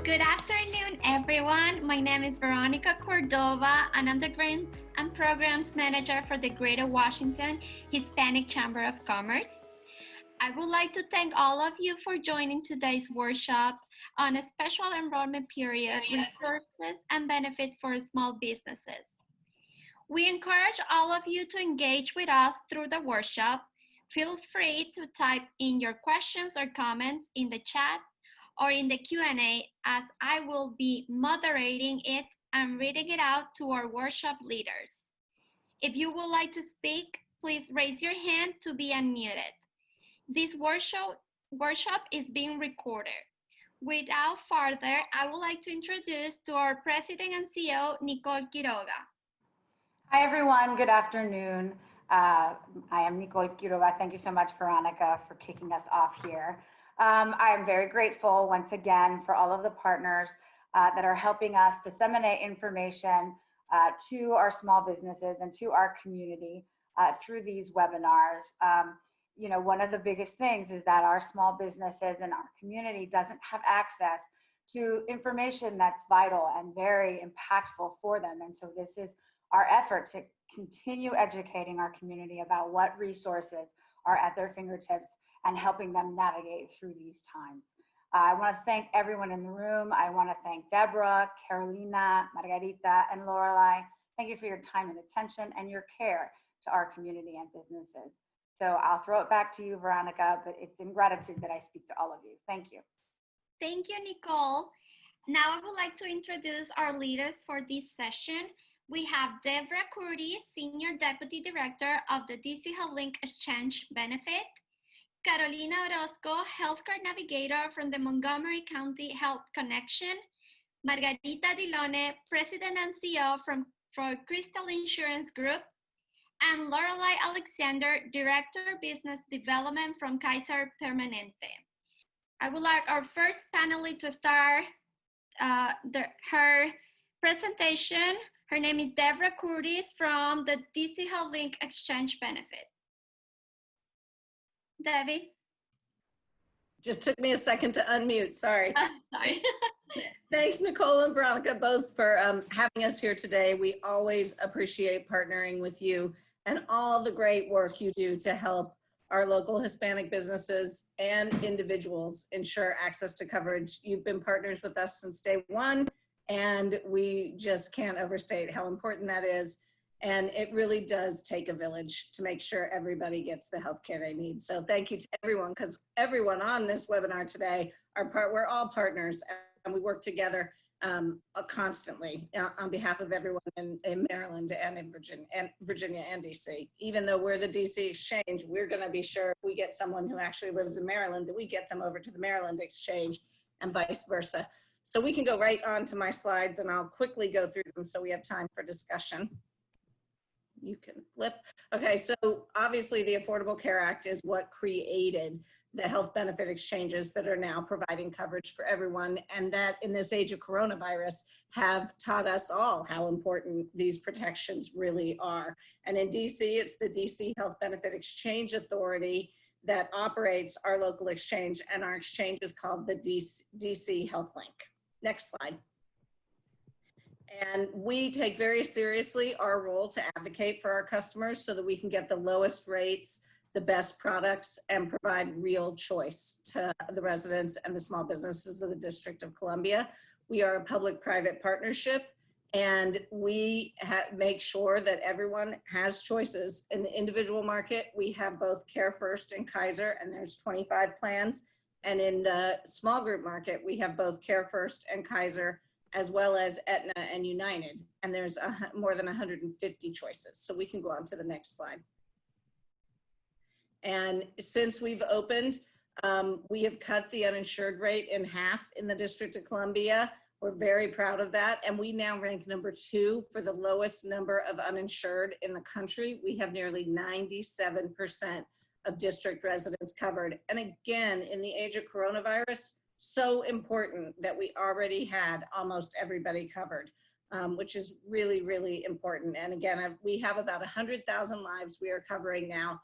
Good afternoon, everyone. My name is Veronica Cordova, and I'm the Grants and Programs Manager for the Greater Washington Hispanic Chamber of Commerce. I would like to thank all of you for joining today's workshop on a special enrollment period, resources and benefits for small businesses. We encourage all of you to engage with us through the workshop. Feel free to type in your questions or comments in the chat or in the Q&A, as I will be moderating it and reading it out to our workshop leaders. If you would like to speak, please raise your hand to be unmuted. This workshop is being recorded. Without further, I would like to introduce to our President and CEO, Nicole Quiroga. Hi, everyone. Good afternoon. I am Nicole Quiroga. Thank you so much, Veronica, for kicking us off here. I am very grateful once again for all of the partners that are helping us disseminate information to our small businesses and to our community through these webinars. You know, one of the biggest things is that our small businesses and our community doesn't have access to information that's vital and very impactful for them. And so this is our effort to continue educating our community about what resources are at their fingertips and helping them navigate through these times. I want to thank everyone in the room. I want to thank Deborah, Carolina, Margarita, and Lorelei. Thank you for your time and attention and your care to our community and businesses. So I'll throw it back to you, Veronica, but it's in gratitude that I speak to all of you. Thank you. Thank you, Nicole. Now I would like to introduce our leaders for this session. We have Deborah Curtis, Senior Deputy Director of the DC Health Link Exchange Benefit, Carolina Orozco, Healthcare Navigator from the Montgomery County Health Connection, Margarita Dilone, President and CEO for Crystal Insurance Group, and Lorelei Alexander, Director Business Development from Kaiser Permanente. I would like our first panelist to start her presentation. Her name is Deborah Curtis from the DC Health Link Exchange Benefit. Debbie? Just took me a second to unmute, sorry. Sorry. Thanks, Nicole and Veronica, both for having us here today. We always appreciate partnering with you and all the great work you do to help our local Hispanic businesses and individuals ensure access to coverage. You've been partners with us since day one, and we just can't overstate how important that is. And it really does take a village to make sure everybody gets the health care they need. So thank you to everyone, because everyone on this webinar today, we're all partners, and we work together constantly on behalf of everyone in Maryland and in Virginia and DC. Even though we're the DC Exchange, we're gonna be sure if we get someone who actually lives in Maryland, that we get them over to the Maryland Exchange and vice versa. So we can go right on to my slides, and I'll quickly go through them so we have time for discussion. You can flip. Okay, so obviously the Affordable Care Act is what created the health benefit exchanges that are now providing coverage for everyone, and that in this age of coronavirus have taught us all how important these protections really are. And in DC, it's the DC Health Benefit Exchange Authority that operates our local exchange, and our exchange is called the DC Health Link. Next slide. And we take very seriously our role to advocate for our customers so that we can get the lowest rates, the best products, and provide real choice to the residents and the small businesses of the District of Columbia. We are a public-private partnership, and we make sure that everyone has choices. In the individual market, we have both Care First and Kaiser, and there's 25 plans. And in the small group market, we have both Care First and Kaiser, as well as Aetna and United. And there's more than 150 choices. So we can go on to the next slide. And since we've opened, we have cut the uninsured rate in half in the District of Columbia. We're very proud of that. And we now rank #2 for the lowest number of uninsured in the country. We have nearly 97% of district residents covered. And again, in the age of coronavirus, so important that we already had almost everybody covered, which is really, really important. And again, we have about 100,000 lives we are covering now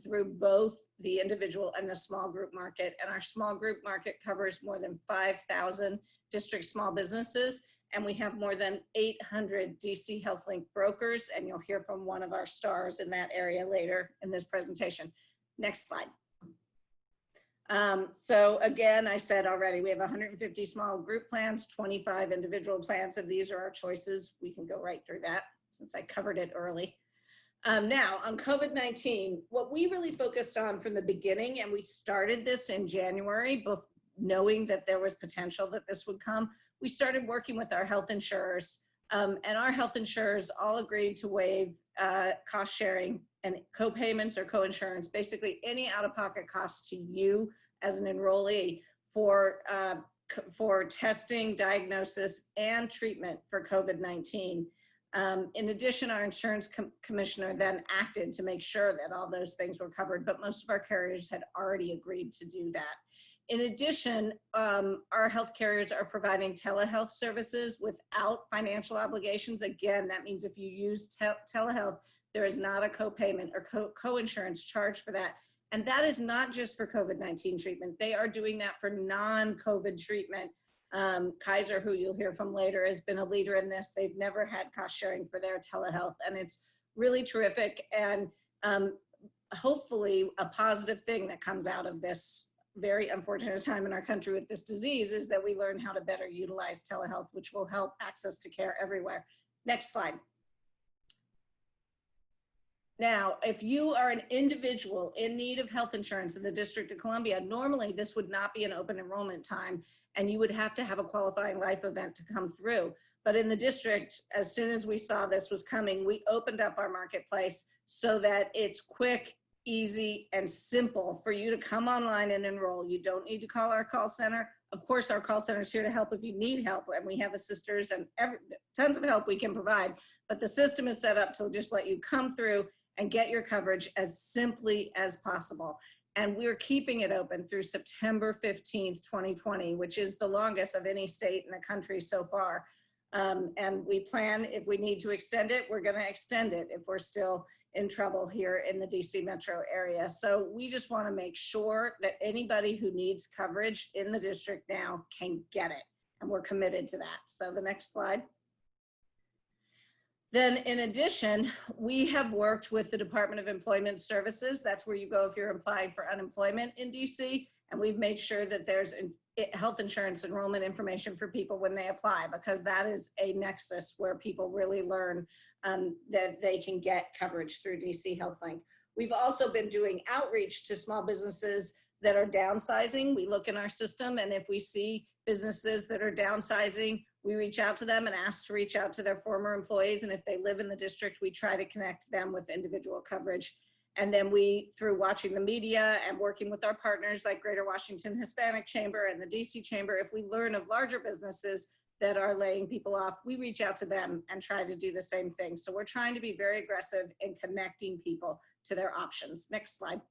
through both the individual and the small group market. And our small group market covers more than 5,000 district small businesses. And we have more than 800 DC HealthLink brokers. And you'll hear from one of our stars in that area later in this presentation. Next slide. So again, I said already, we have 150 small group plans, 25 individual plans, and these are our choices. We can go right through that since I covered it early. Now on COVID-19, what we really focused on from the beginning, and we started this in January, knowing that there was potential that this would come, we started working with our health insurers, and our health insurers all agreed to waive cost sharing and co-payments or co-insurance, basically any out-of-pocket costs to you as an enrollee for testing, diagnosis, and treatment for COVID-19. In addition, our insurance commissioner then acted to make sure that all those things were covered, but most of our carriers had already agreed to do that. In addition, our health carriers are providing telehealth services without financial obligations. Again, that means if you use telehealth, there is not a co-payment or co-insurance charge for that. And that is not just for COVID-19 treatment. They are doing that for non-COVID treatment. Kaiser, who you'll hear from later, has been a leader in this. They've never had cost sharing for their telehealth, and it's really terrific. And hopefully a positive thing that comes out of this very unfortunate time in our country with this disease is that we learn how to better utilize telehealth, which will help access to care everywhere. Next slide. Now, if you are an individual in need of health insurance in the District of Columbia, normally this would not be an open enrollment time, and you would have to have a qualifying life event to come through. But in the district, as soon as we saw this was coming, we opened up our marketplace so that it's quick, easy, and simple for you to come online and enroll. You don't need to call our call center. Of course, our call center is here to help if you need help, and we have assisters and tons of help we can provide. But the system is set up to just let you come through and get your coverage as simply as possible. And we're keeping it open through September 15th, 2020, which is the longest of any state in the country so far. And we plan, if we need to extend it, we're gonna extend it if we're still in trouble here in the DC metro area. So we just wanna make sure that anybody who needs coverage in the district now can get it. And we're committed to that. So the next slide. Then in addition, we have worked with the Department of Employment Services. That's where you go if you're applying for unemployment in DC. And we've made sure that there's health insurance enrollment information for people when they apply, because that is a nexus where people really learn that they can get coverage through DC HealthLink. We've also been doing outreach to small businesses that are downsizing. We look in our system, and if we see businesses that are downsizing, we reach out to them and ask to reach out to their former employees. And if they live in the district, we try to connect them with individual coverage. And then we, through watching the media and working with our partners like Greater Washington Hispanic Chamber and the DC Chamber, if we learn of larger businesses that are laying people off, we reach out to them and try to do the same thing. So we're trying to be very aggressive in connecting people to their options. Next slide.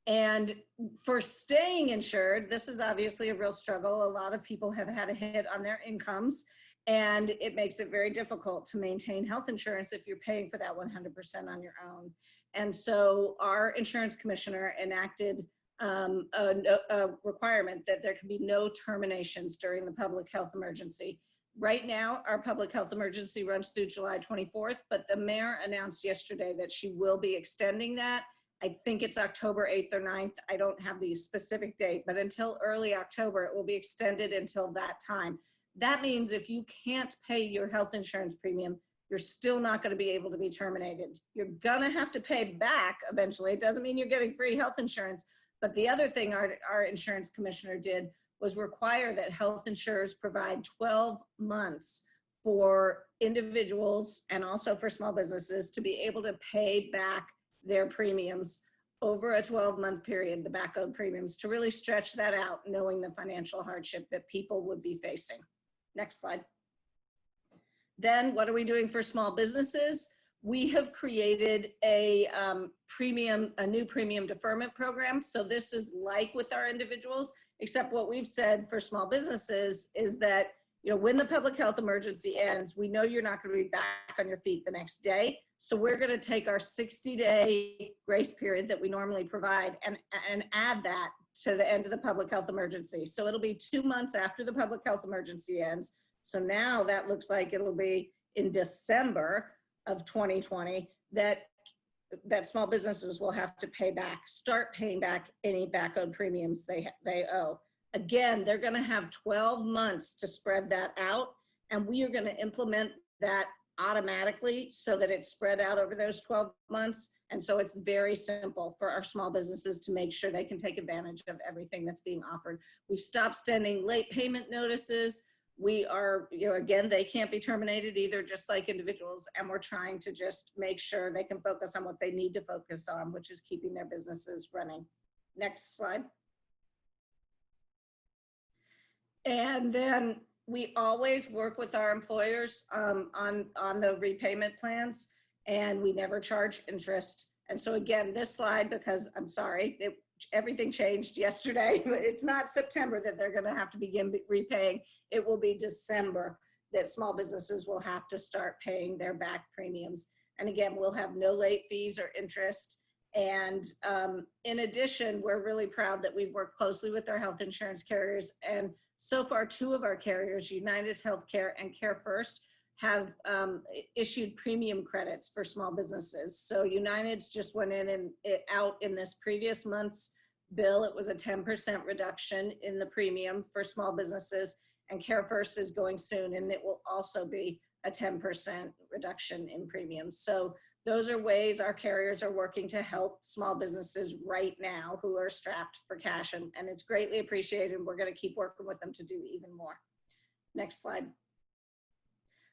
And for staying insured, this is obviously a real struggle. A lot of people have had a hit on their incomes, and it makes it very difficult to maintain health insurance if you're paying for that 100% on your own. And so our insurance commissioner enacted a requirement that there can be no terminations during the public health emergency. Right now, our public health emergency runs through July 24th, but the mayor announced yesterday that she will be extending that. I think it's October 8th or 9th. I don't have the specific date, but until early October, it will be extended until that time. That means if you can't pay your health insurance premium, you're still not going to be able to be terminated. You're going to have to pay back eventually. It doesn't mean you're getting free health insurance. But the other thing our insurance commissioner did was require that health insurers provide 12 months for individuals and also for small businesses to be able to pay back their premiums over a 12-month period, the back owed premiums, to really stretch that out, knowing the financial hardship that people would be facing. Next slide. Then what are we doing for small businesses? We have created a new premium deferment program. So this is like with our individuals, except what we've said for small businesses is that, you know, when the public health emergency ends, we know you're not going to be back on your feet the next day. So we're going to take our 60-day grace period that we normally provide and add that to the end of the public health emergency. So it'll be 2 months after the public health emergency ends. So now that looks like it'll be in December of 2020 that small businesses will have to start paying back any back owed premiums they owe. Again, they're going to have 12 months to spread that out, and we are going to implement that automatically so that it's spread out over those 12 months. And so it's very simple for our small businesses to make sure they can take advantage of everything that's being offered. We've stopped sending late payment notices. We are, again, they can't be terminated either, just like individuals. And we're trying to just make sure they can focus on what they need to focus on, which is keeping their businesses running. Next slide. And then we always work with our employers on the repayment plans, and we never charge interest. And so again, this slide, because I'm sorry, everything changed yesterday, but it's not September that they're going to have to begin repaying. It will be December that small businesses will have to start paying their back premiums. And again, we'll have no late fees or interest. And in addition, we're really proud that we've worked closely with our health insurance carriers. And so far, 2 of our carriers, United Healthcare and Care First, have issued premium credits for small businesses. So United's just went in and out in this previous month's bill. It was a 10% reduction in the premium for small businesses, and Care First is going soon, and it will also be a 10% reduction in premiums. So those are ways our carriers are working to help small businesses right now who are strapped for cash, and it's greatly appreciated. We're going to keep working with them to do even more. Next slide.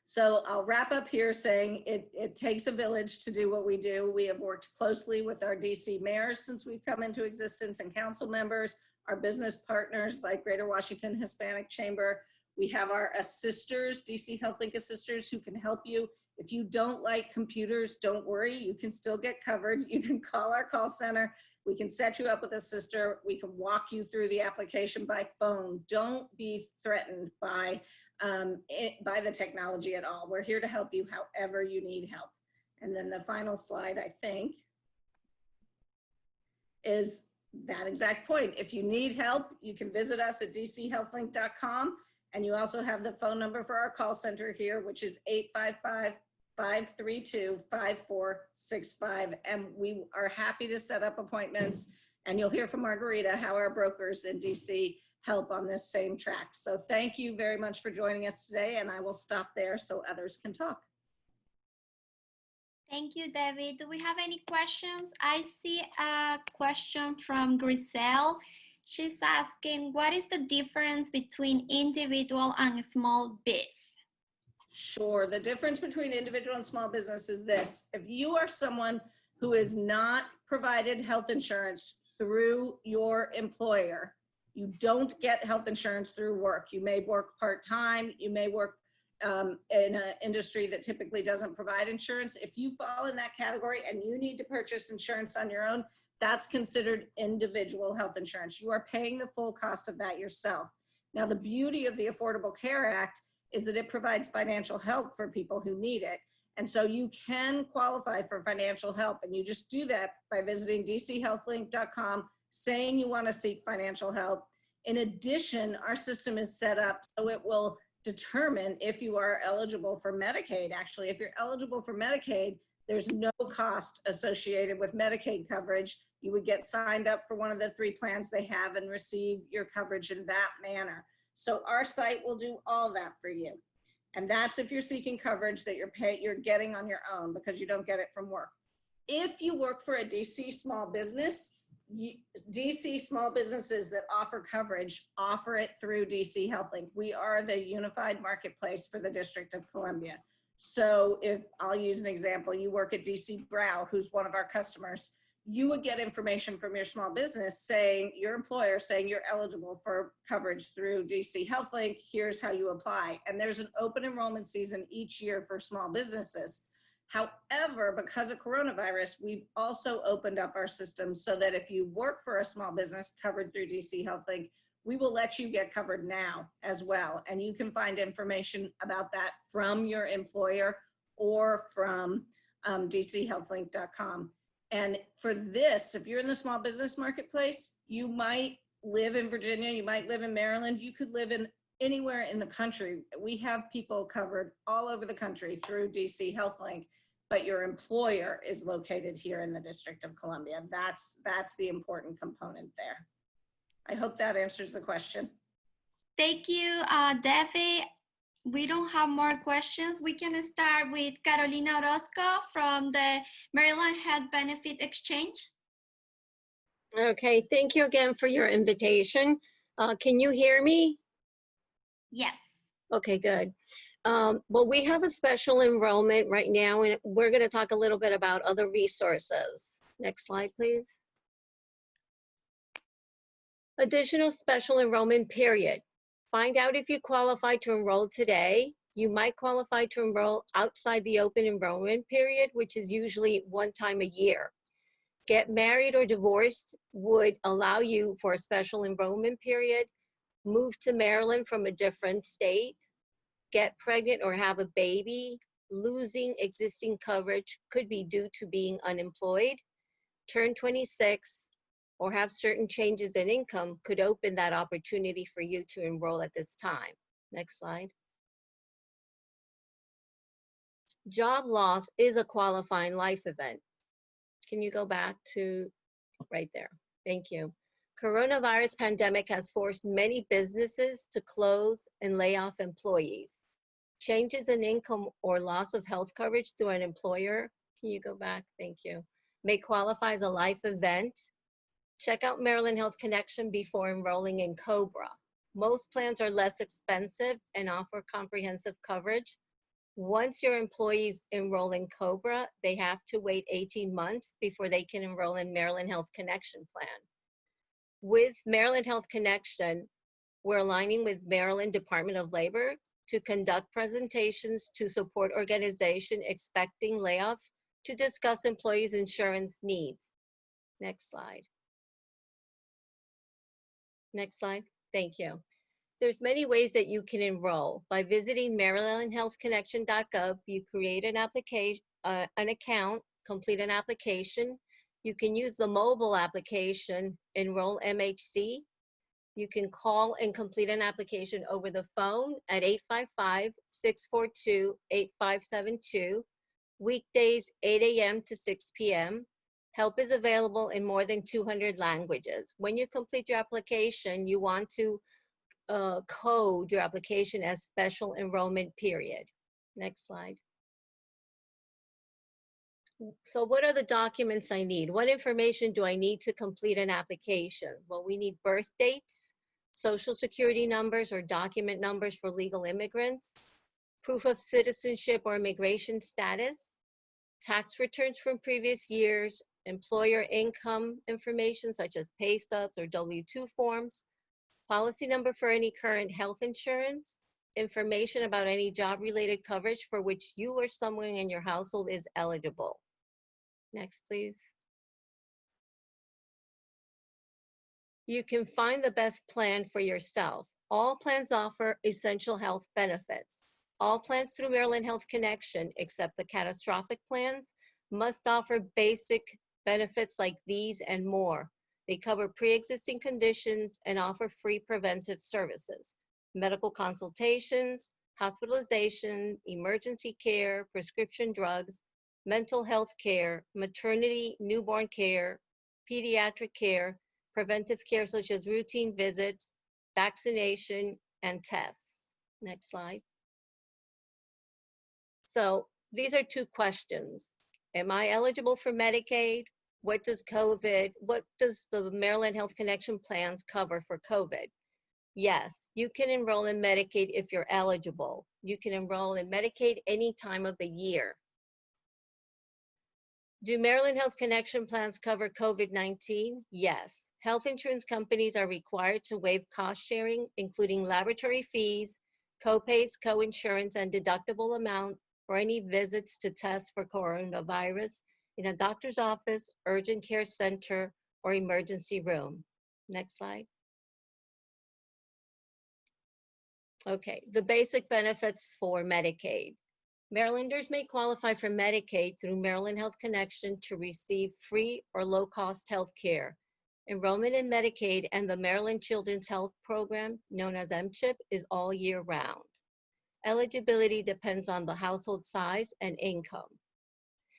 So I'll wrap up here saying it takes a village to do what we do. We have worked closely with our DC mayors since we've come into existence, and council members, our business partners like Greater Washington Hispanic Chamber. We have our assisters, DC HealthLink assisters, who can help you. If you don't like computers, don't worry, you can still get covered. You can call our call center. We can set you up with a sister. We can walk you through the application by phone. Don't be threatened by the technology at all. We're here to help you however you need help. And then the final slide, I think, is that exact point. If you need help, you can visit us at dchealthlink.com. And you also have the phone number for our call center here, which is 855-532-5465. And we are happy to set up appointments. And you'll hear from Margarita how our brokers in DC help on this same track. So thank you very much for joining us today. And I will stop there so others can talk. Thank you, Debbie. Do we have any questions? I see a question from Griselle. She's asking, what is the difference between individual and small biz? Sure. The difference between individual and small business is this. If you are someone who is not provided health insurance through your employer, you don't get health insurance through work. You may work part-time. You may work in an industry that typically doesn't provide insurance. If you fall in that category and you need to purchase insurance on your own, that's considered individual health insurance. You are paying the full cost of that yourself. Now, the beauty of the Affordable Care Act is that it provides financial help for people who need it. And so you can qualify for financial help, and you just do that by visiting dchealthlink.com, saying you want to seek financial help. In addition, our system is set up so it will determine if you are eligible for Medicaid. Actually, if you're eligible for Medicaid, there's no cost associated with Medicaid coverage. You would get signed up for one of the 3 plans they have and receive your coverage in that manner. So our site will do all that for you. And that's if you're seeking coverage that you're getting on your own because you don't get it from work. If you work for a DC small business, DC small businesses that offer coverage offer it through DC HealthLink. We are the unified marketplace for the District of Columbia. So if I'll use an example, you work at DC Brow, who's one of our customers, you would get information from your small business saying, your employer saying you're eligible for coverage through DC HealthLink, here's how you apply. And there's an open enrollment season each year for small businesses. However, because of coronavirus, we've also opened up our system so that if you work for a small business covered through DC HealthLink, we will let you get covered now as well. And you can find information about that from your employer or from dchealthlink.com. And for this, if you're in the small business marketplace, you might live in Virginia, you might live in Maryland, you could live in anywhere in the country. We have people covered all over the country through DC HealthLink, but your employer is located here in the District of Columbia. That's the important component there. I hope that answers the question. Thank you, Debbie. We don't have more questions. We can start with Carolina Orozco from the Maryland Health Benefit Exchange. Okay, thank you again for your invitation. Can you hear me? Yes. Okay, good. Well, we have a special enrollment right now, and we're going to talk a little bit about other resources. Next slide, please. Additional special enrollment period. Find out if you qualify to enroll today. You might qualify to enroll outside the open enrollment period, which is usually one time a year. Get married or divorced would allow you for a special enrollment period. Move to Maryland from a different state. Get pregnant or have a baby. Losing existing coverage could be due to being unemployed. Turn 26 or have certain changes in income could open that opportunity for you to enroll at this time. Next slide. Job loss is a qualifying life event. Can you go back to right there? Thank you. Coronavirus pandemic has forced many businesses to close and lay off employees. Changes in income or loss of health coverage through an employer, can you go back? Thank you. May qualify as a life event. Check out Maryland Health Connection before enrolling in COBRA. Most plans are less expensive and offer comprehensive coverage. Once your employees enroll in COBRA, they have to wait 18 months before they can enroll in Maryland Health Connection plan. With Maryland Health Connection, we're aligning with Maryland Department of Labor to conduct presentations to support organization expecting layoffs to discuss employees' insurance needs. Next slide. Next slide. Thank you. There's many ways that you can enroll. By visiting marylandhealthconnection.gov, you create an application, an account, complete an application. You can use the mobile application, Enroll MHC. You can call and complete an application over the phone at 855-642-8572. Weekdays, 8 a.m. to 6 p.m. Help is available in more than 200 languages. When you complete your application, you want to code your application as special enrollment period. Next slide. So what are the documents I need? What information do I need to complete an application? Well, we need birth dates, social security numbers or document numbers for legal immigrants, proof of citizenship or immigration status, tax returns from previous years, employer income information such as pay stubs or W-2 forms, policy number for any current health insurance, information about any job-related coverage for which you or someone in your household is eligible. Next, please. You can find the best plan for yourself. All plans offer essential health benefits. All plans through Maryland Health Connection, except the catastrophic plans, must offer basic benefits like these and more. They cover pre-existing conditions and offer free preventive services, medical consultations, hospitalization, emergency care, prescription drugs, mental health care, maternity, newborn care, pediatric care, preventive care such as routine visits, vaccination, and tests. Next slide. So these are two questions. Am I eligible for Medicaid? What does the Maryland Health Connection plans cover for COVID? Yes, you can enroll in Medicaid if you're eligible. You can enroll in Medicaid any time of the year. Do Maryland Health Connection plans cover COVID-19? Yes. Health insurance companies are required to waive cost sharing, including laboratory fees, co-pays, co-insurance, and deductible amounts for any visits to test for coronavirus in a doctor's office, urgent care center, or emergency room. Next slide. Okay, the basic benefits for Medicaid. Marylanders may qualify for Medicaid through Maryland Health Connection to receive free or low-cost health care. Enrollment in Medicaid and the Maryland Children's Health Program, known as MCHIP, is all year round. Eligibility depends on the household size and income.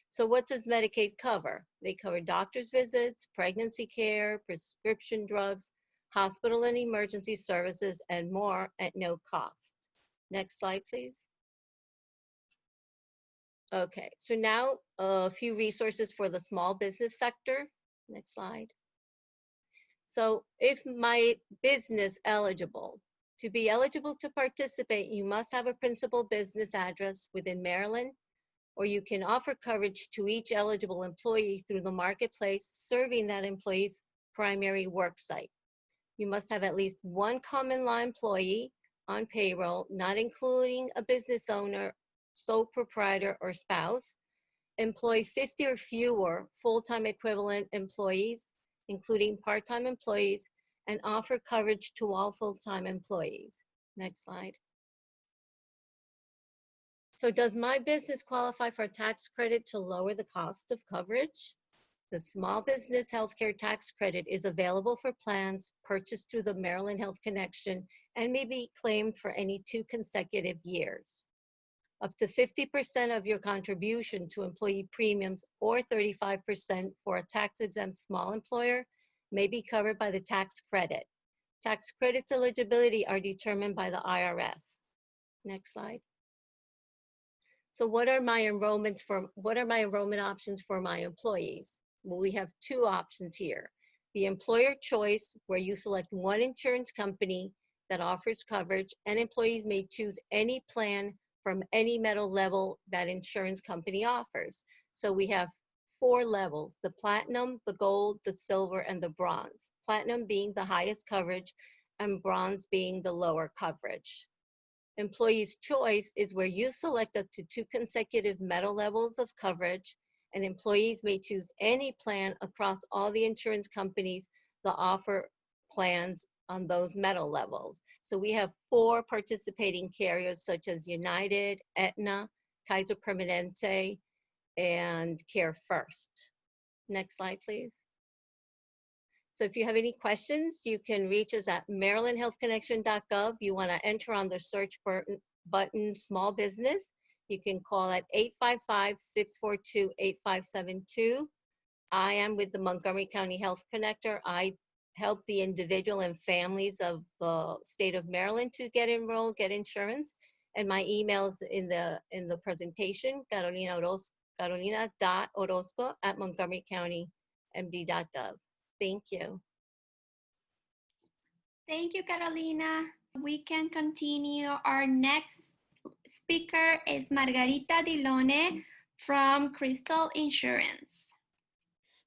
So what does Medicaid cover? They cover doctor's visits, pregnancy care, prescription drugs, hospital and emergency services, and more at no cost. Next slide, please. Okay, so now a few resources for the small business sector. Next slide. So if my business eligible, to be eligible to participate, you must have a principal business address within Maryland, or you can offer coverage to each eligible employee through the marketplace serving that employee's primary work site. You must have at least one common law employee on payroll, not including a business owner, sole proprietor, or spouse. Employ 50 or fewer full-time equivalent employees, including part-time employees, and offer coverage to all full-time employees. Next slide. So does my business qualify for a tax credit to lower the cost of coverage? The Small Business Healthcare Tax Credit is available for plans purchased through the Maryland Health Connection and may be claimed for any 2 consecutive years. Up to 50% of your contribution to employee premiums or 35% for a tax-exempt small employer may be covered by the tax credit. Tax credits eligibility are determined by the IRS. Next slide. So what are my enrollment options for my employees? Well, we have 2 options here. The employer choice, where you select one insurance company that offers coverage, and employees may choose any plan from any metal level that insurance company offers. So we have 4 levels: the platinum, the gold, the silver, and the bronze. Platinum being the highest coverage and bronze being the lower coverage. Employee's choice is where you select up to 2 consecutive metal levels of coverage, and employees may choose any plan across all the insurance companies that offer plans on those metal levels. So we have 4 participating carriers such as United, Aetna, Kaiser Permanente, and Care First. Next slide, please. So if you have any questions, you can reach us at marylandhealthconnection.gov. You want to enter on the search button small business. You can call at 855-642-8572. I am with the Montgomery County Health Connector. I help the individual and families of the state of Maryland to get enrolled, get insurance. And my email is in the presentation, carolina.orozco@montgomerycountymd.gov. Thank you. Thank you, Carolina. We can continue. Our next speaker is Margarita Dilone from Crystal Insurance.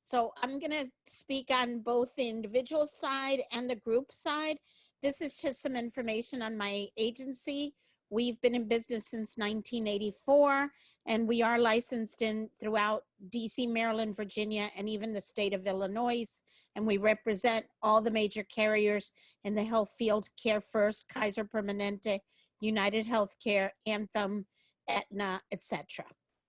So I'm going to speak on both the individual side and the group side. This is just some information on my agency. We've been in business since 1984, and we are licensed throughout DC, Maryland, Virginia, and even the state of Illinois. And we represent all the major carriers in the health field: Care First, Kaiser Permanente, United Healthcare, Anthem, Aetna, etc.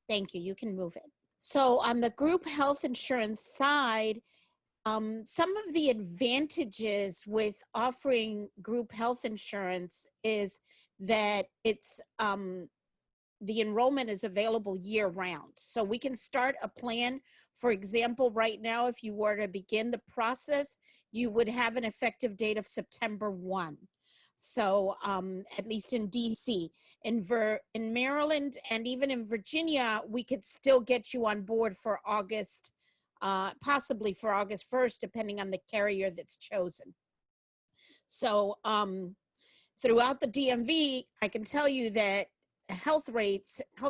Thank you. You can move it. So on the group health insurance side, some of the advantages with offering group health insurance is that it's the enrollment is available year round. So we can start a plan. For example, right now, if you were to begin the process, you would have an effective date of September 1. So at least in DC, in Maryland, and even in Virginia, we could still get you on board for August, possibly for August 1st, depending on the carrier that's chosen. So throughout the DMV, I can tell you that health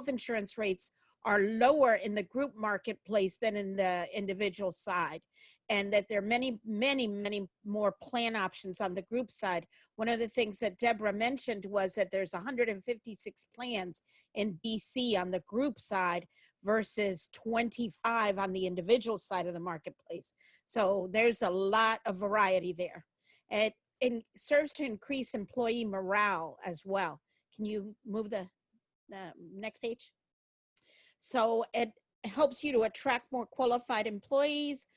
insurance rates are lower in the group marketplace than in the individual side, and that there are many, many, many more plan options on the group side. One of the things that Deborah mentioned was that there's 156 plans in DC on the group side versus 25 on the individual side of the marketplace. So there's a lot of variety there. It serves to increase employee morale as well. Can you move the next page? So it helps you to attract more qualified employees.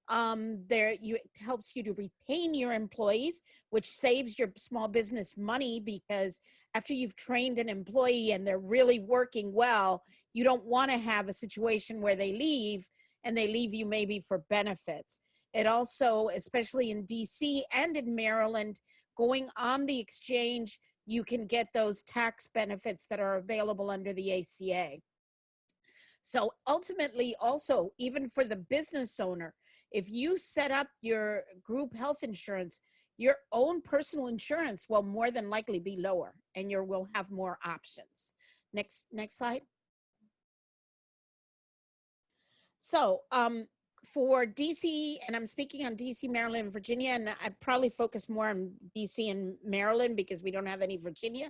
It helps you to retain your employees, which saves your small business money, because after you've trained an employee and they're really working well, you don't want to have a situation where they leave and they leave you maybe for benefits. It also, especially in DC and in Maryland, going on the exchange, you can get those tax benefits that are available under the ACA. So ultimately, also, even for the business owner, if you set up your group health insurance, your own personal insurance will more than likely be lower, and you will have more options. Next slide. So for DC, and I'm speaking on DC, Maryland, and Virginia, and I probably focus more on DC and Maryland because we don't have any Virginia,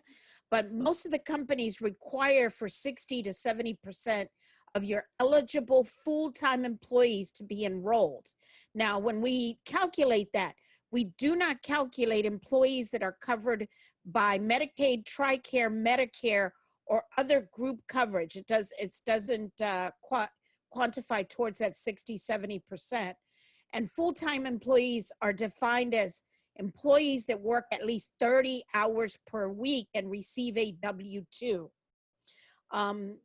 but most of the companies require for 60 to 70% of your eligible full-time employees to be enrolled. Now, when we calculate that, we do not calculate employees that are covered by Medicaid, TRICARE, Medicare, or other group coverage. It doesn't quantify towards that 60, 70%. And full-time employees are defined as employees that work at least 30 hours per week and receive a W-2.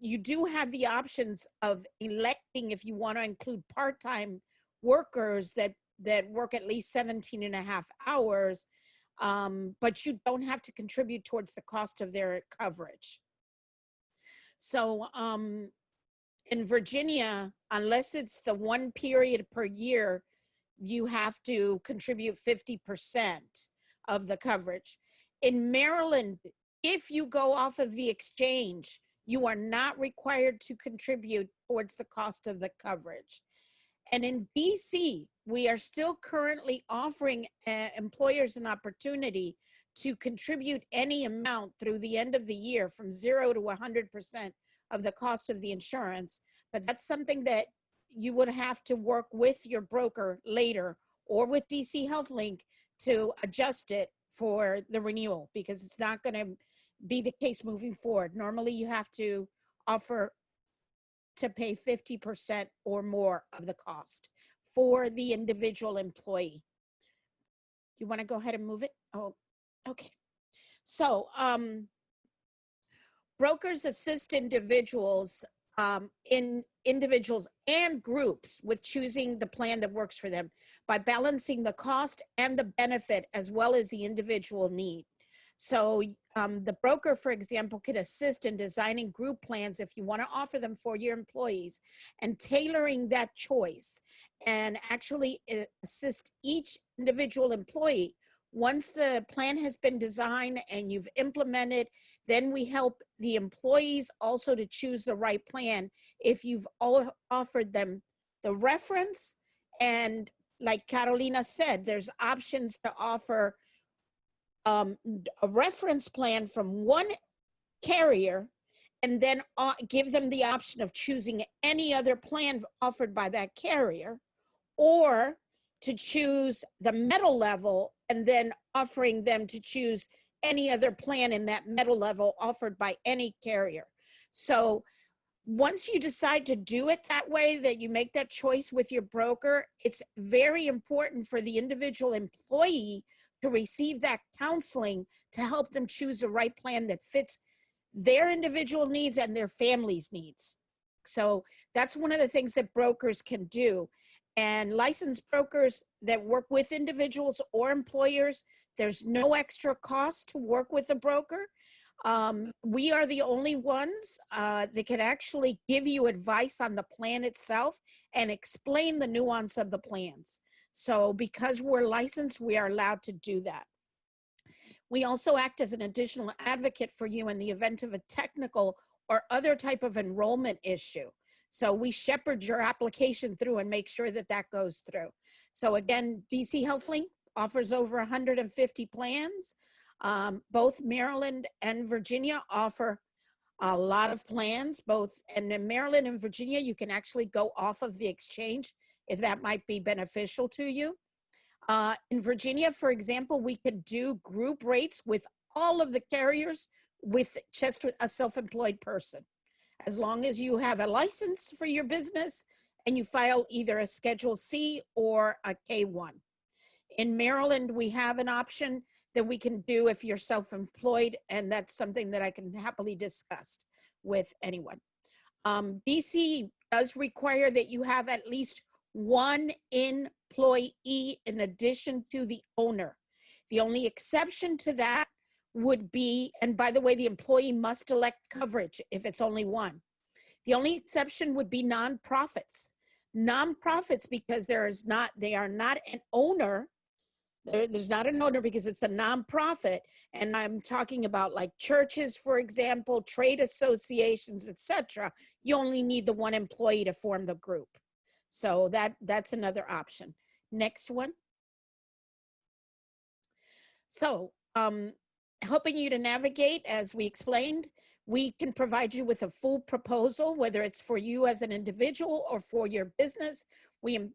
You do have the options of electing if you want to include part-time workers that work at least 17 and a half hours, but you don't have to contribute towards the cost of their coverage. So in Virginia, unless it's the one period per year, you have to contribute 50% of the coverage. In Maryland, if you go off of the exchange, you are not required to contribute towards the cost of the coverage. And in DC, we are still currently offering employers an opportunity to contribute any amount through the end of the year from 0 to 100% of the cost of the insurance. But that's something that you would have to work with your broker later or with DC HealthLink to adjust it for the renewal, because it's not going to be the case moving forward. Normally you have to offer to pay 50% or more of the cost for the individual employee. You want to go ahead and move it? Oh, okay. So brokers assist individuals individuals and groups with choosing the plan that works for them by balancing the cost and the benefit as well as the individual need. So the broker, for example, could assist in designing group plans if you want to offer them for your employees and tailoring that choice, and actually assist each individual employee. Once the plan has been designed and you've implemented, then we help the employees also to choose the right plan if you've offered them the reference. And like Carolina said, there's options to offer a reference plan from one carrier and then give them the option of choosing any other plan offered by that carrier, or to choose the metal level and then offering them to choose any other plan in that metal level offered by any carrier. So once you decide to do it that way, that you make that choice with your broker, it's very important for the individual employee to receive that counseling to help them choose the right plan that fits their individual needs and their family's needs. So that's one of the things that brokers can do. And licensed brokers that work with individuals or employers, there's no extra cost to work with a broker. We are the only ones that can actually give you advice on the plan itself and explain the nuance of the plans. So because we're licensed, we are allowed to do that. We also act as an additional advocate for you in the event of a technical or other type of enrollment issue. So we shepherd your application through and make sure that that goes through. So again, DC HealthLink offers over 150 plans. Both Maryland and Virginia offer a lot of plans, and in Maryland and Virginia, you can actually go off of the exchange if that might be beneficial to you. In Virginia, for example, we could do group rates with all of the carriers with just a self-employed person. as long as you have a license for your business and you file either a Schedule C or a K-1. In Maryland, we have an option that we can do if you're self-employed, and that's something that I can happily discuss with anyone. BC does require that you have at least one employee in addition to the owner. The only exception to that would be, and by the way, the employee must elect coverage if it's only one. The only exception would be nonprofits. Nonprofits, because they are not an owner. There's not an owner because it's a nonprofit. And I'm talking about like churches, for example, trade associations, etc. You only need the one employee to form the group. So that's another option. Next one. So helping you to navigate, as we explained, we can provide you with a full proposal, whether it's for you as an individual or for your business. We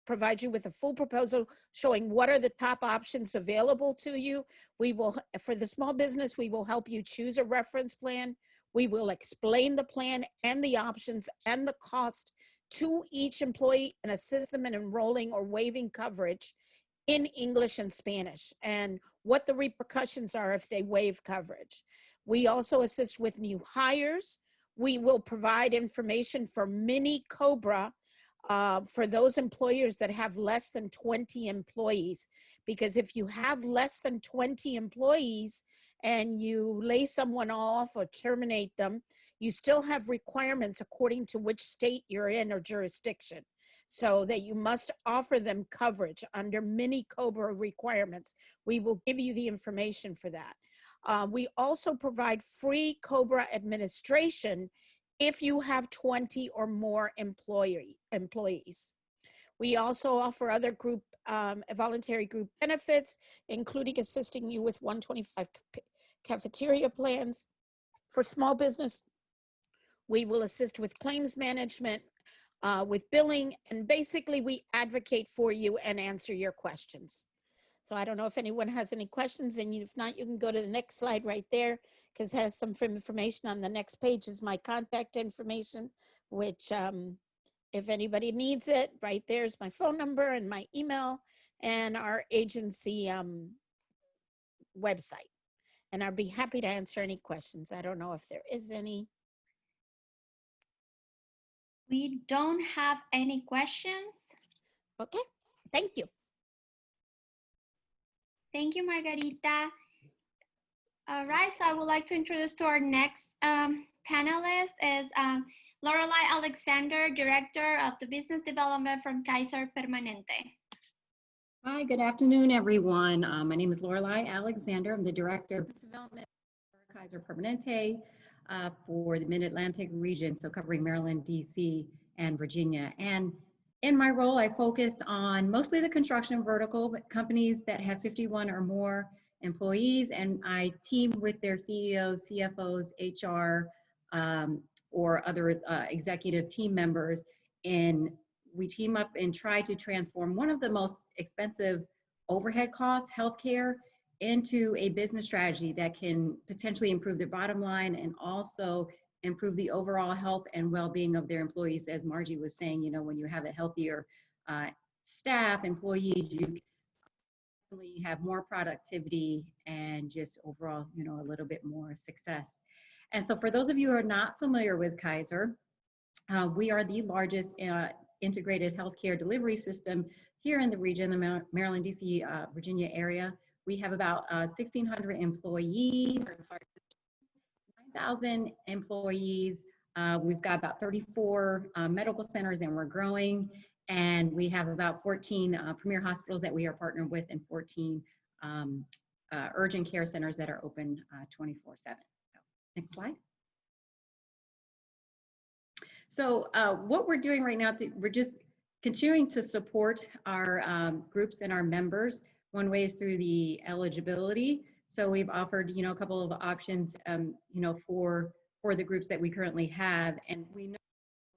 provide you with a full proposal showing what are the top options available to you. We will, for the small business, we will help you choose a reference plan. We will explain the plan and the options and the cost to each employee and assist them in enrolling or waiving coverage in English and Spanish, and what the repercussions are if they waive coverage. We also assist with new hires. We will provide information for mini COBRA for those employers that have less than 20 employees, because if you have less than 20 employees and you lay someone off or terminate them, you still have requirements according to which state you're in or jurisdiction, so that you must offer them coverage under mini COBRA requirements. We will give you the information for that. We also provide free COBRA administration if you have 20 or more employees. We also offer other group, voluntary group benefits, including assisting you with 125 cafeteria plans. For small business, we will assist with claims management, with billing, and basically we advocate for you and answer your questions. So I don't know if anyone has any questions, and if not, you can go to the next slide right there, because it has some information. On the next page is my contact information, which if anybody needs it, right there's my phone number and my email and our agency website. And I'd be happy to answer any questions. I don't know if there is any. We don't have any questions. Okay, thank you. Thank you, Margarita. All right, so I would like to introduce to our next panelist is Lorelei Alexander, Director of the Business Development from Kaiser Permanente. Hi, good afternoon, everyone. My name is Lorelei Alexander. I'm the Director of Business Development for Kaiser Permanente for the Mid-Atlantic region, so covering Maryland, DC, and Virginia. And in my role, I focus on mostly the construction vertical, but companies that have 51 or more employees, and I team with their CEOs, CFOs, HR, or other executive team members, and we team up and try to transform one of the most expensive overhead costs, healthcare, into a business strategy that can potentially improve their bottom line and also improve the overall health and well-being of their employees. As Margie was saying, you know, when you have a healthier staff, employees, you can have more productivity and just overall, you know, a little bit more success. And so for those of you who are not familiar with Kaiser, we are the largest integrated healthcare delivery system here in the region, the Maryland, DC, Virginia area. We have about 1,600 employees, 9,000 employees. We've got about 34 medical centers, and we're growing. And we have about 14 premier hospitals that we are partnered with, and 14 urgent care centers that are open 24/7. Next slide. So what we're doing right now, we're just continuing to support our groups and our members. One way is through the eligibility. So we've offered, you know, a couple of options, you know, for the groups that we currently have, and we know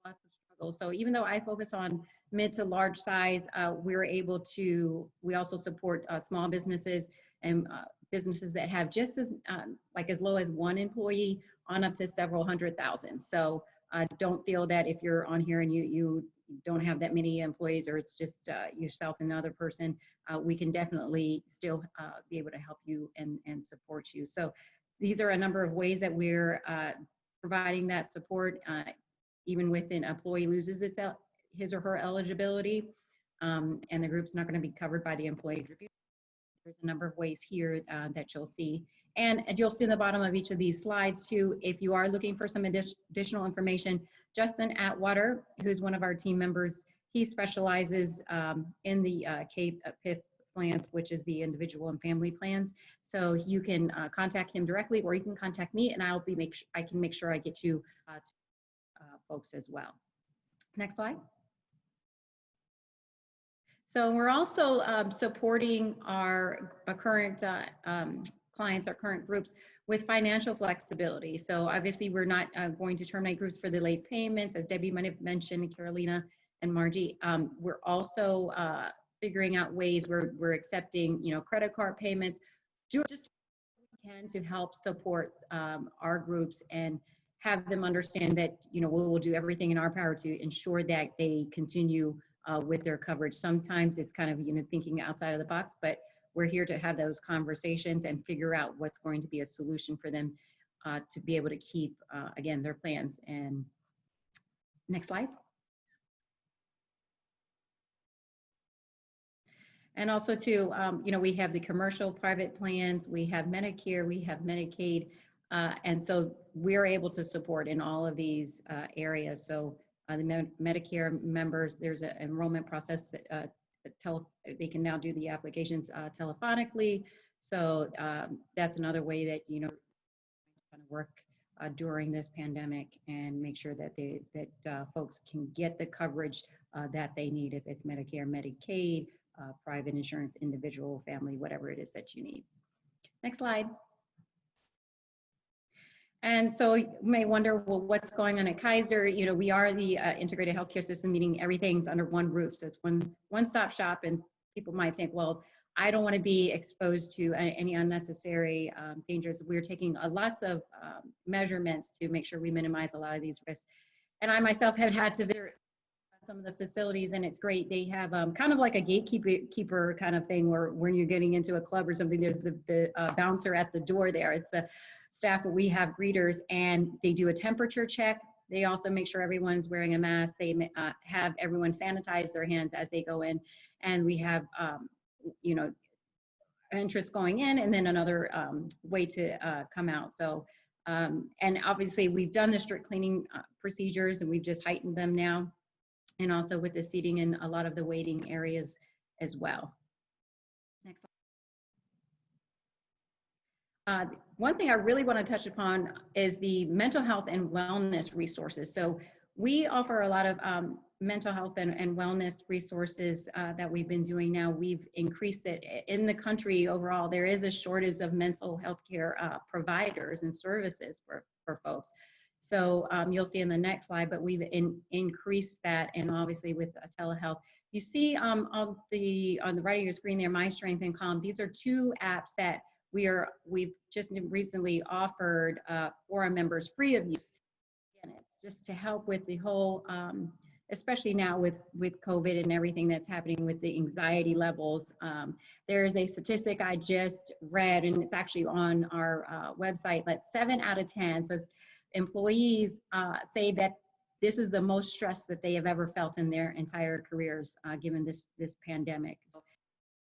lots of struggles. So even though I focus on mid to large size, we also support small businesses and businesses that have just as low as one employee on up to several hundred thousand. So don't feel that if you're on here and you don't have that many employees, or it's just yourself and another person, we can definitely still be able to help you and support you. So these are a number of ways that we're providing that support, even with an employee loses his or her eligibility, and the group's not going to be covered by the employee review. There's a number of ways here that you'll see. And you'll see in the bottom of each of these slides too, if you are looking for some additional information, Justin Atwater, who's one of our team members, he specializes in the PIF plans, which is the individual and family plans. So you can contact him directly, or you can contact me, and I can make sure I get you to folks as well. Next slide. So we're also supporting our current clients, our current groups, with financial flexibility. So obviously we're not going to terminate groups for the late payments, as Debbie might have mentioned, Carolina and Margie. We're also figuring out ways we're accepting, credit card payments, just what we can to help support our groups and have them understand that, we will do everything in our power to ensure that they continue with their coverage. Sometimes it's kind of, thinking outside of the box, but we're here to have those conversations and figure out what's going to be a solution for them to be able to keep, again, their plans. And next slide. And also too, we have the commercial private plans, we have Medicare, we have Medicaid, and so we're able to support in all of these areas. So the Medicare members, there's an enrollment process that they can now do the applications telephonically. So that's another way that, kind of work during this pandemic and make sure that folks can get the coverage that they need, if it's Medicare, Medicaid, private insurance, individual, family, whatever it is that you need. Next slide. And so you may wonder, well, what's going on at Kaiser? We are the integrated healthcare system, meaning everything's under one roof. So it's one-stop shop, and people might think, well, I don't want to be exposed to any unnecessary dangers. We're taking lots of measurements to make sure we minimize a lot of these risks. And I myself have had to visit some of the facilities, and it's great. They have kind of like a gatekeeper kind of thing, where when you're getting into a club or something, there's the bouncer at the door there. It's the staff, but we have greeters, and they do a temperature check. They also make sure everyone's wearing a mask. They have everyone sanitize their hands as they go in, and we have entrance going in, and then another way to come out. So and obviously we've done the strict cleaning procedures, and we've just heightened them now, and also with the seating in a lot of the waiting areas as well. Next slide. One thing I really want to touch upon is the mental health and wellness resources. So we offer a lot of mental health and wellness resources that we've been doing now. We've increased it in the country overall. There is a shortage of mental health care providers and services for folks. So you'll see in the next slide, but we've increased that, and obviously with telehealth. You see on the right of your screen there, My Strength and Calm. These are two apps that we've just recently offered for our members free of use. And it's just to help with the whole, especially now with COVID and everything that's happening with the anxiety levels. There's a statistic I just read, and it's actually on our website, that 7 out of 10, so employees say that this is the most stress that they have ever felt in their entire careers, given this pandemic. So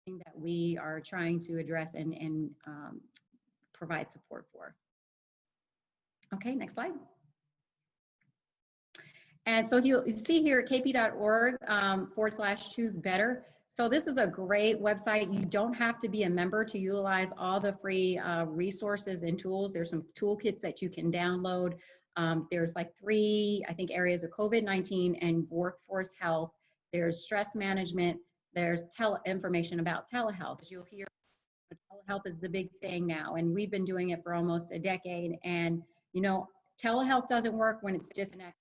something that we are trying to address and provide support for. Okay, next slide. And so you see here at kp.org/choosebetter. So this is a great website. You don't have to be a member to utilize all the free resources and tools. There's some toolkits that you can download. There's like 3, I think, areas of COVID-19 and workforce health. There's stress management. There's information about telehealth. As you'll hear, telehealth is the big thing now, and we've been doing it for almost a decade. And telehealth doesn't work when it's disconnected.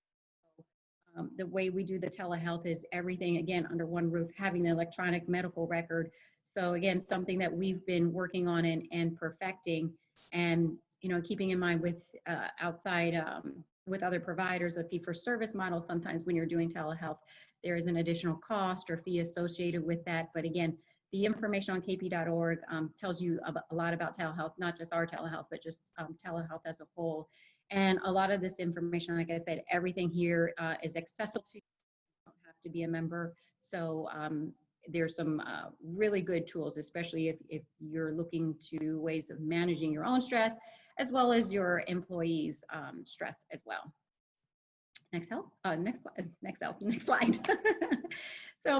The way we do the telehealth is everything, again, under one roof, having the electronic medical record. So again, something that we've been working on and perfecting, and, you know, keeping in mind with outside, with other providers, a fee-for-service model, sometimes when you're doing telehealth, there is an additional cost or fee associated with that. But again, the information on kp.org tells you a lot about telehealth, not just our telehealth, but just telehealth as a whole. And a lot of this information, like I said, everything here is accessible to you. You don't have to be a member. So there's some really good tools, especially if you're looking to ways of managing your own stress, as well as your employees' stress as well. Next slide. So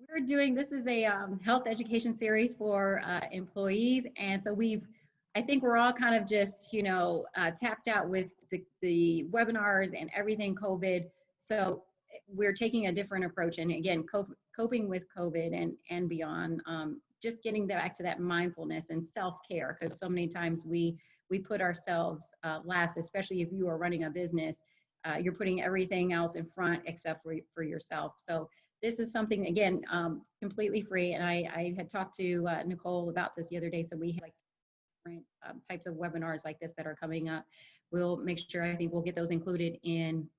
we're doing, this is a health education series for employees. And so I think we're all kind of just, you know, tapped out with the webinars and everything COVID. So we're taking a different approach. And again, coping with COVID and beyond, just getting back to that mindfulness and self-care, because so many times we put ourselves last, especially if you are running a business, you're putting everything else in front except for yourself. So this is something, again, completely free. And I had talked to Nicole about this the other day. So we have like different types of webinars like this that are coming up. We'll make sure, I think we'll get those included in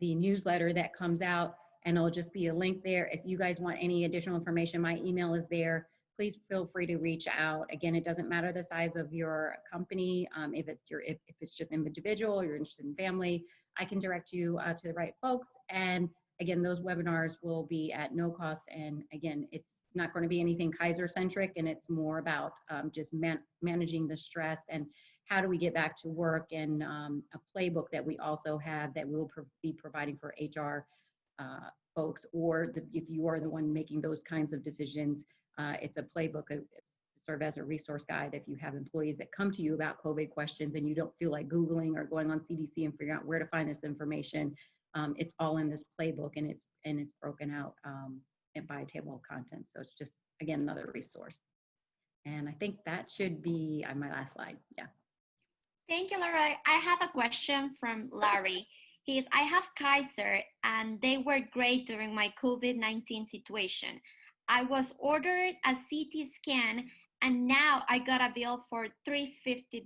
the newsletter that comes out, and it'll just be a link there. If you guys want any additional information, my email is there. Please feel free to reach out. Again, it doesn't matter the size of your company. If it's just individual, or you're interested in family, I can direct you to the right folks. And again, those webinars will be at no cost. And again, it's not going to be anything Kaiser centric, and it's more about just managing the stress and how do we get back to work, and a playbook that we also have that we'll be providing for HR folks, or if you are the one making those kinds of decisions, it's a playbook to serve as a resource guide. If you have employees that come to you about COVID questions and you don't feel like Googling or going on CDC and figuring out where to find this information, it's all in this playbook, and it's broken out by table of contents. So it's just, again, another resource. And I think that should be my last slide. Yeah. Thank you, Laura. I have a question from Larry. I have Kaiser, and they were great during my COVID-19 situation. I was ordered a CT scan, and now I got a bill for $350.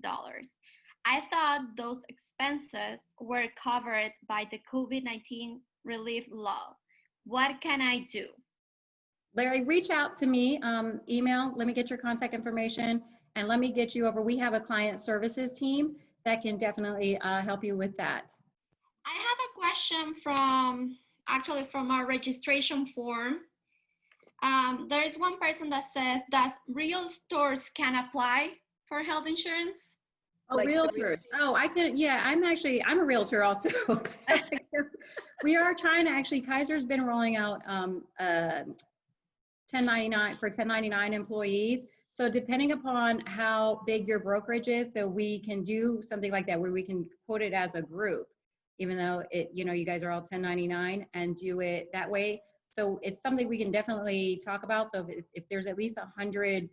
I thought those expenses were covered by the COVID-19 relief law. What can I do? Larry, reach out to me, email, let me get your contact information, and let me get you over. We have a client services team that can definitely help you with that. I have a question from our registration form. There is one person that says, does real stores can apply for health insurance? Oh, like realtors. Oh, I can, yeah, I'm a realtor also. We are trying to actually, Kaiser's been rolling out 1099 for 1099 employees. So depending upon how big your brokerage is, so we can do something like that where we can quote it as a group, even though you guys are all 1099, and do it that way. So it's something we can definitely talk about. So if there's at least 100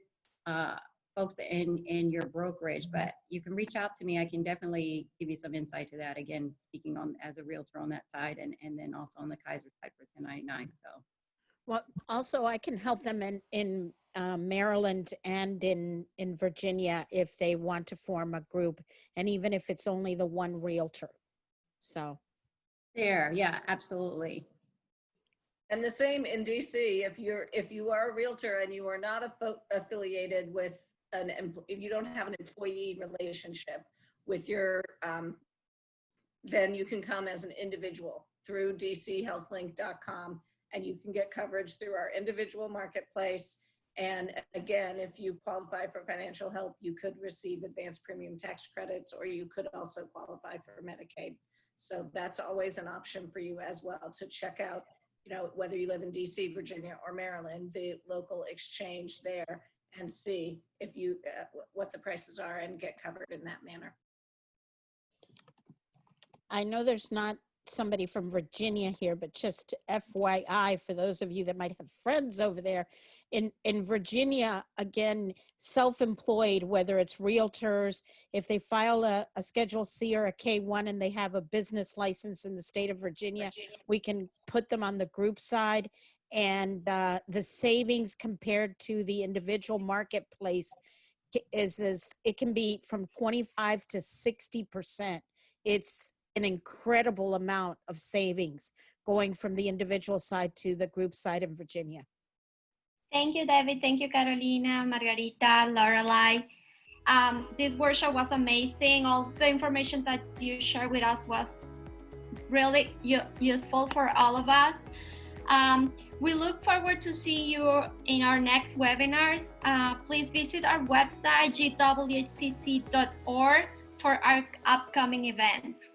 folks in your brokerage, but you can reach out to me. I can definitely give you some insight to that. Again, speaking on as a realtor on that side, and then also on the Kaiser side for 1099. So, well, also I can help them in Maryland and in Virginia if they want to form a group, and even if it's only the one realtor. So, there, yeah, absolutely. And the same in DC, if you are a realtor and you are not affiliated with if you don't have an employee relationship with your, then you can come as an individual through dchealthlink.com, and you can get coverage through our individual marketplace. And again, if you qualify for financial help, you could receive advanced premium tax credits, or you could also qualify for Medicaid. So that's always an option for you as well, to check out, whether you live in DC, Virginia, or Maryland, the local exchange there, and see if what the prices are and get covered in that manner. I know there's not somebody from Virginia here, but just FYI, for those of you that might have friends over there, in Virginia, again, self-employed, whether it's realtors, if they file a Schedule C or a K-1 and they have a business license in the state of Virginia, we can put them on the group side. And the savings compared to the individual marketplace is it can be from 25 to 60%. It's an incredible amount of savings going from the individual side to the group side in Virginia. Thank you, David. Thank you, Carolina, Margarita, Lorelai. This workshop was amazing. All the information that you shared with us was really useful for all of us. We look forward to see you in our next webinars. Please visit our website, gwhcc.org, for our upcoming events.